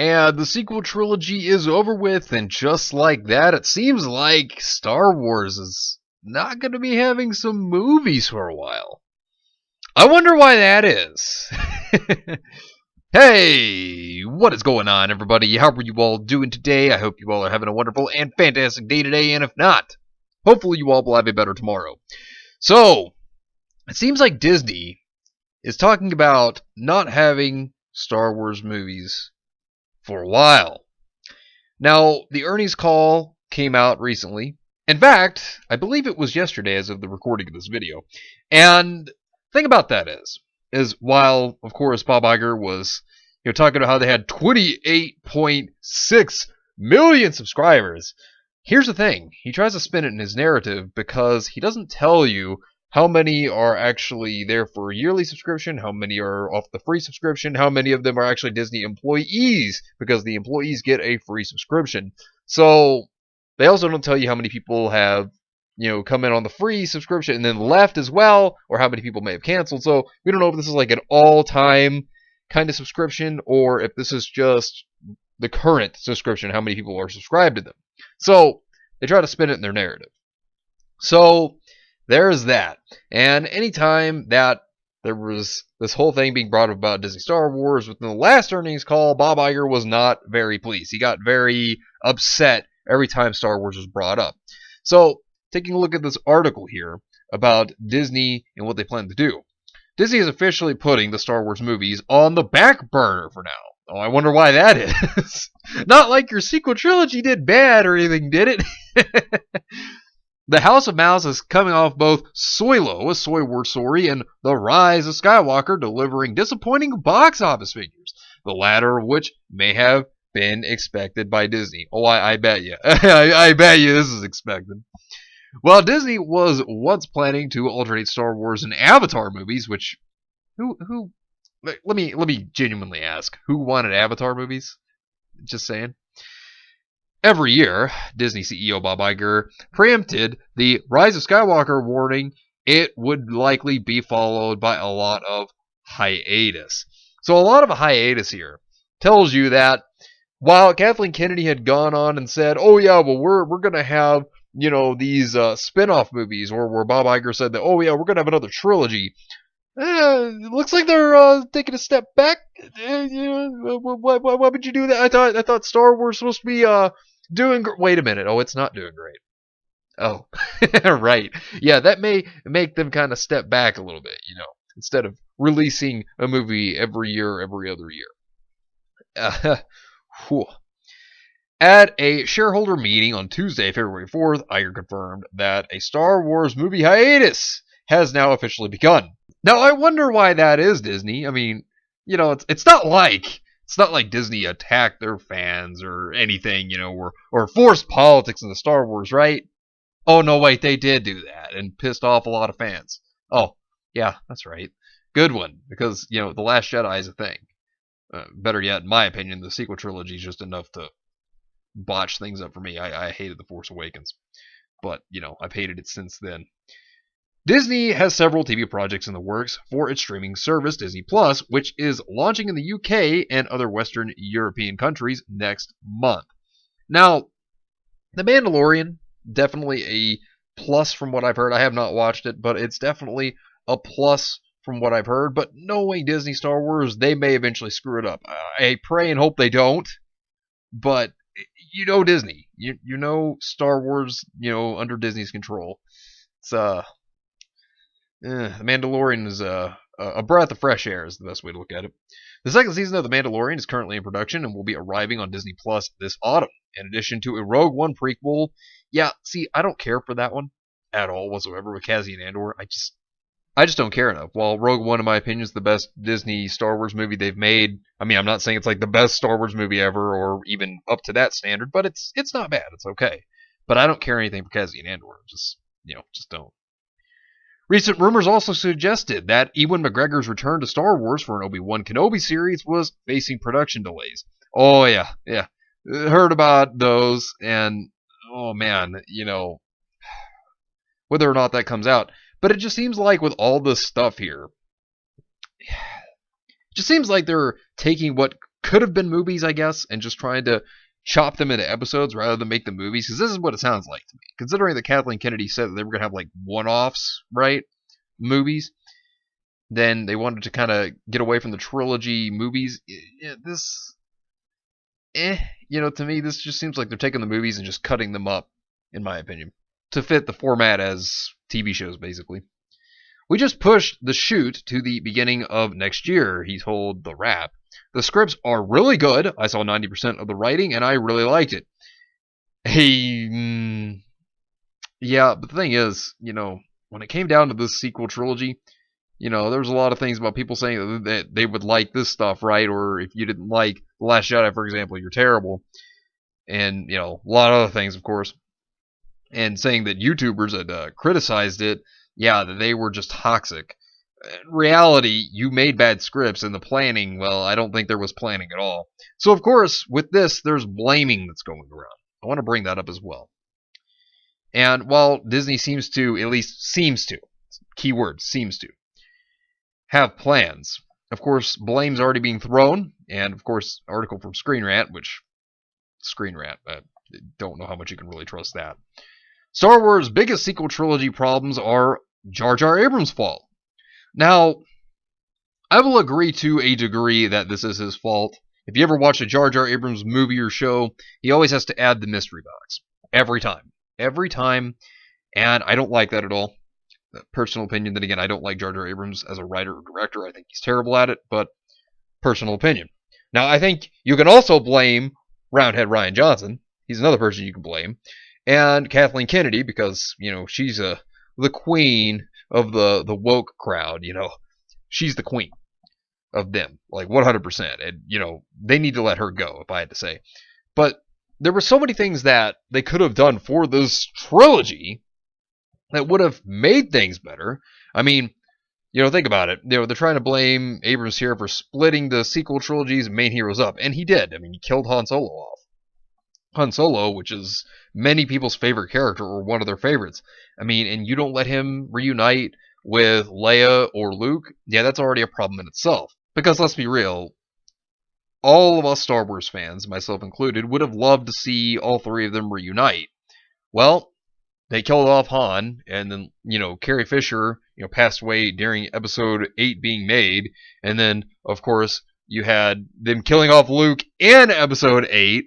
And the sequel trilogy is over with, and just like that, it seems like Star Wars is not going to be having some movies for a while. I wonder why that is. Hey, what is going on, everybody? How are you all doing today? I hope you all are having a wonderful and fantastic day today, and if not, hopefully you all will have a better tomorrow. So, it seems like Disney is talking about not having Star Wars movies for a while. Now, the earnings call came out recently. In fact, I believe it was yesterday as of the recording of this video. And the thing about that is while, of course, Bob Iger was talking about how they had 28.6 million subscribers, here's the thing. He tries to spin it in his narrative because he doesn't tell you how many are actually there for a yearly subscription, how many are off the free subscription, how many of them are actually Disney employees, because the employees get a free subscription. So they also don't tell you how many people have, come in on the free subscription and then left as well, or how many people may have canceled. So we don't know if this is like an all-time kind of subscription, or if this is just the current subscription, how many people are subscribed to them. So they try to spin it in their narrative. So there's that. And anytime that there was this whole thing being brought up about Disney Star Wars, within the last earnings call, Bob Iger was not very pleased. He got very upset every time Star Wars was brought up. So, taking a look at this article here about Disney and what they plan to do. Disney is officially putting the Star Wars movies on the back burner for now. Oh, I wonder why that is. Not like your sequel trilogy did bad or anything, did it? The House of Mouse is coming off both Solo, a Soy War story, and The Rise of Skywalker, delivering disappointing box office figures, the latter of which may have been expected by Disney. Oh, I bet you. I bet you this is expected. Well, Disney was once planning to alternate Star Wars and Avatar movies, which who let me genuinely ask, who wanted Avatar movies? Just saying. Every year, Disney CEO Bob Iger preempted the Rise of Skywalker, warning it would likely be followed by a lot of hiatus. So a lot of a hiatus here tells you that while Kathleen Kennedy had gone on and said, "Oh yeah, well we're going to have, these spin-off movies," or where Bob Iger said that, "Oh yeah, we're going to have another trilogy." It looks like they're taking a step back. Why would you do that? I thought Star Wars was supposed to be doing. Wait a minute. Oh, it's not doing great. Oh, right. Yeah, that may make them kind of step back a little bit. Instead of releasing a movie every year, every other year. At a shareholder meeting on Tuesday, February 4th, Iger confirmed that a Star Wars movie hiatus has now officially begun. Now, I wonder why that is, Disney. I mean, it's not like Disney attacked their fans or anything, or forced politics into Star Wars, right? Oh, no, wait, they did do that and pissed off a lot of fans. Oh, yeah, that's right. Good one, because, The Last Jedi is a thing. Better yet, in my opinion, the sequel trilogy is just enough to botch things up for me. I hated The Force Awakens. But, I've hated it since then. Disney has several TV projects in the works for its streaming service, Disney Plus, which is launching in the UK and other Western European countries next month. Now, The Mandalorian, definitely a plus from what I've heard. I have not watched it, but it's definitely a plus from what I've heard. But knowing Disney Star Wars, they may eventually screw it up. I pray and hope they don't. But Disney. You know Star Wars, under Disney's control. It's The Mandalorian is a breath of fresh air is the best way to look at it. The second season of The Mandalorian is currently in production and will be arriving on Disney Plus this autumn, in addition to a Rogue One prequel. Yeah, see, I don't care for that one at all whatsoever with Cassian Andor. I just don't care enough. While Rogue One, in my opinion, is the best Disney Star Wars movie they've made. I mean, I'm not saying it's like the best Star Wars movie ever or even up to that standard, but it's not bad. It's okay. But I don't care anything for Cassian Andor. Just don't. Recent rumors also suggested that Ewan McGregor's return to Star Wars for an Obi-Wan Kenobi series was facing production delays. Oh, yeah. Heard about those, and, oh, man, whether or not that comes out. But it just seems like with all this stuff here, it just seems like they're taking what could have been movies, I guess, and just trying to chop them into episodes rather than make them movies, because this is what it sounds like to me. Considering that Kathleen Kennedy said that they were going to have like one-offs, right? Movies. Then they wanted to kind of get away from the trilogy movies. This, to me, this just seems like they're taking the movies and just cutting them up, in my opinion, to fit the format as TV shows, basically. We just pushed the shoot to the beginning of next year, he told The Wrap. The scripts are really good. I saw 90% of the writing, and I really liked it. Hey, yeah, but the thing is, when it came down to this sequel trilogy, there was a lot of things about people saying that they would like this stuff, right? Or if you didn't like The Last Jedi, for example, you're terrible. And, a lot of other things, of course. And saying that YouTubers had criticized it, yeah, that they were just toxic. In reality, you made bad scripts, and the planning, well, I don't think there was planning at all. So, of course, with this, there's blaming that's going around. I want to bring that up as well. And while Disney seems to, at least seems to, keyword, seems to, have plans, of course, blame's already being thrown, and, of course, article from Screen Rant, I don't know how much you can really trust that. Star Wars' biggest sequel trilogy problems are Jar Jar Abrams' fault. Now, I will agree to a degree that this is his fault. If you ever watch a Jar Jar Abrams movie or show, he always has to add the mystery box. Every time. Every time. And I don't like that at all. Personal opinion, then again, I don't like Jar Jar Abrams as a writer or director. I think he's terrible at it, but personal opinion. Now, I think you can also blame Roundhead Ryan Johnson. He's another person you can blame. And Kathleen Kennedy, because, she's the queen of the woke crowd, She's the queen of them, like 100%. And, they need to let her go, if I had to say. But there were so many things that they could have done for this trilogy that would have made things better. I mean, think about it. They're trying to blame Abrams here for splitting the sequel trilogy's main heroes up. And he did. I mean, he killed Han Solo off. Han Solo, which is many people's favorite character, or one of their favorites. I mean, and you don't let him reunite with Leia or Luke, yeah, that's already a problem in itself. Because let's be real, all of us Star Wars fans, myself included, would have loved to see all three of them reunite. Well, they killed off Han, and then, Carrie Fisher, passed away during Episode 8 being made, and then, of course, you had them killing off Luke in Episode 8,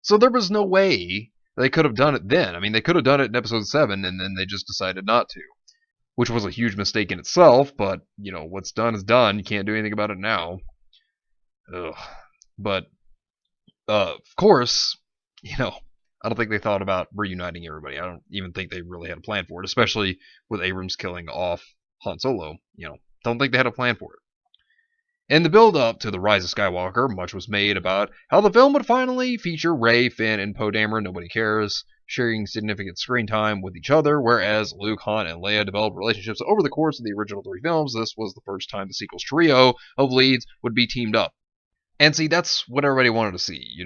so there was no way they could have done it then. I mean, they could have done it in Episode 7, and then they just decided not to, which was a huge mistake in itself, but, what's done is done. You can't do anything about it now. Ugh. But, of course, I don't think they thought about reuniting everybody. I don't even think they really had a plan for it, especially with Abrams killing off Han Solo. Don't think they had a plan for it. In the build-up to The Rise of Skywalker, much was made about how the film would finally feature Rey, Finn, and Poe Dameron, nobody cares, sharing significant screen time with each other, whereas Luke, Han, and Leia developed relationships over the course of the original 3 films. This was the first time the sequel's trio of leads would be teamed up. And see, that's what everybody wanted to see,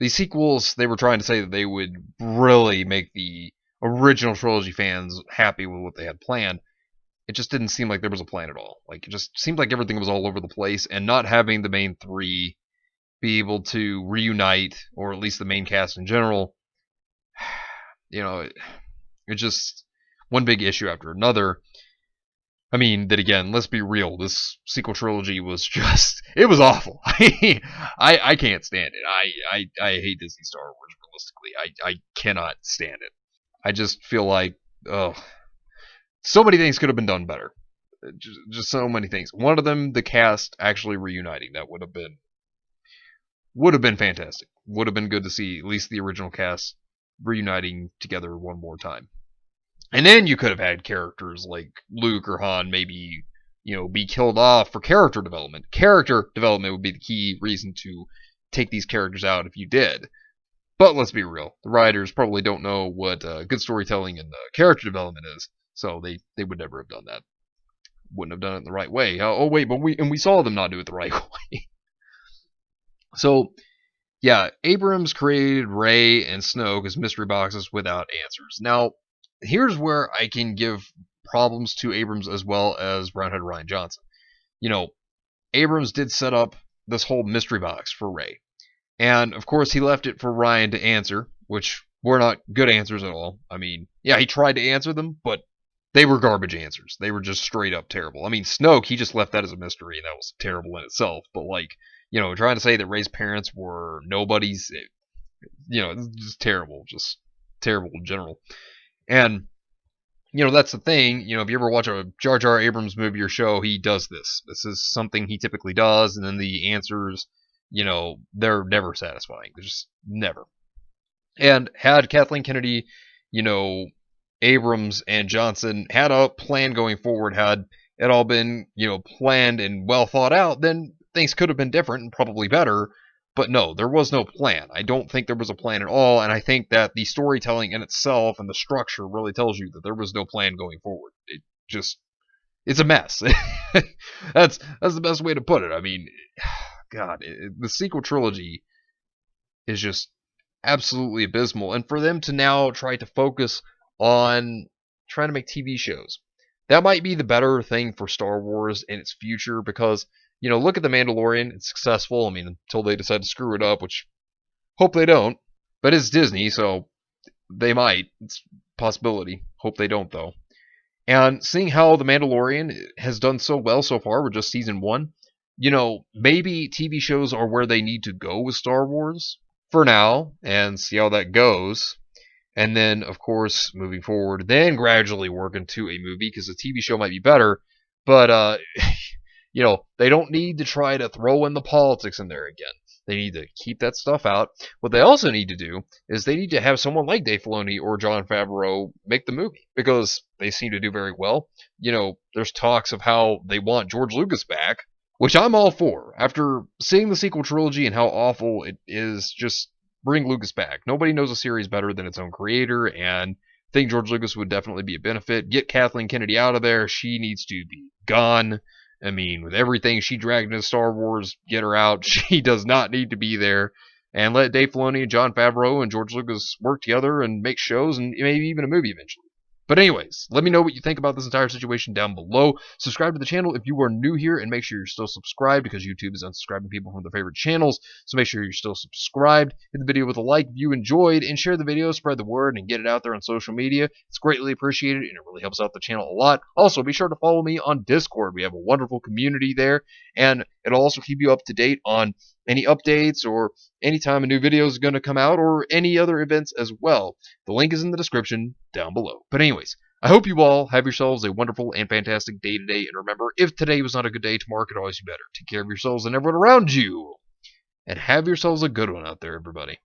These sequels, they were trying to say that they would really make the original trilogy fans happy with what they had planned. It just didn't seem like there was a plan at all. Like, it just seemed like everything was all over the place, and not having the main 3 be able to reunite, or at least the main cast in general, it just one big issue after another. I mean, then again, let's be real, this sequel trilogy was just, it was awful. I can't stand it. I hate Disney Star Wars, realistically. I cannot stand it. I just feel like, so many things could have been done better. Just so many things. One of them, the cast actually reuniting. That would have been fantastic. Would have been good to see at least the original cast reuniting together one more time. And then you could have had characters like Luke or Han maybe, be killed off for character development. Character development would be the key reason to take these characters out if you did. But let's be real. The writers probably don't know what good storytelling and character development is. So they would never have done that. Wouldn't have done it in the right way. Oh wait, but we saw them not do it the right way. So, yeah, Abrams created Rey and Snoke as mystery boxes without answers. Now, here's where I can give problems to Abrams as well as Roundhead Ryan Johnson. Abrams did set up this whole mystery box for Ray. And of course, he left it for Ryan to answer, which were not good answers at all. I mean, yeah, he tried to answer them, but they were garbage answers. They were just straight up terrible. I mean, Snoke, he just left that as a mystery, and that was terrible in itself. But, like, trying to say that Ray's parents were nobodies, it's just terrible in general. And, that's the thing. If you ever watch a Jar Jar Abrams movie or show, he does this. This is something he typically does, and then the answers, they're never satisfying. They're just never. And had Kathleen Kennedy, Abrams and Johnson had a plan going forward, had it all been, planned and well thought out, then things could have been different and probably better. But no, there was no plan. I don't think there was a plan at all, and I think that the storytelling in itself and the structure really tells you that there was no plan going forward. It's a mess. That's the best way to put it. I mean, God, the sequel trilogy is just absolutely abysmal, and for them to now try to focus on trying to make TV shows, that might be the better thing for Star Wars in its future, because look at The Mandalorian. It's successful. I mean, until they decide to screw it up, which hope they don't. But it's Disney, so they might. It's a possibility. Hope they don't, though. And seeing how The Mandalorian has done so well so far with just season 1, maybe TV shows are where they need to go with Star Wars for now, and see how that goes. And then, of course, moving forward, then gradually work into a movie, because a TV show might be better. But, they don't need to try to throw in the politics in there again. They need to keep that stuff out. What they also need to do is they need to have someone like Dave Filoni or Jon Favreau make the movie, because they seem to do very well. There's talks of how they want George Lucas back, which I'm all for. After seeing the sequel trilogy and how awful it is, just bring Lucas back. Nobody knows a series better than its own creator, and I think George Lucas would definitely be a benefit. Get Kathleen Kennedy out of there. She needs to be gone. I mean, with everything she dragged into Star Wars, get her out. She does not need to be there. And let Dave Filoni and Jon Favreau and George Lucas work together and make shows and maybe even a movie eventually. But anyways, let me know what you think about this entire situation down below. Subscribe to the channel if you are new here, and make sure you're still subscribed, because YouTube is unsubscribing people from their favorite channels. So make sure you're still subscribed. Hit the video with a like if you enjoyed, and share the video, spread the word, and get it out there on social media. It's greatly appreciated, and it really helps out the channel a lot. Also, be sure to follow me on Discord. We have a wonderful community there, and it'll also keep you up to date on any updates or anytime a new video is going to come out, or any other events as well. The link is in the description down below. But anyways, I hope you all have yourselves a wonderful and fantastic day today. And remember, if today was not a good day, tomorrow could always be better. Take care of yourselves and everyone around you. And have yourselves a good one out there, everybody.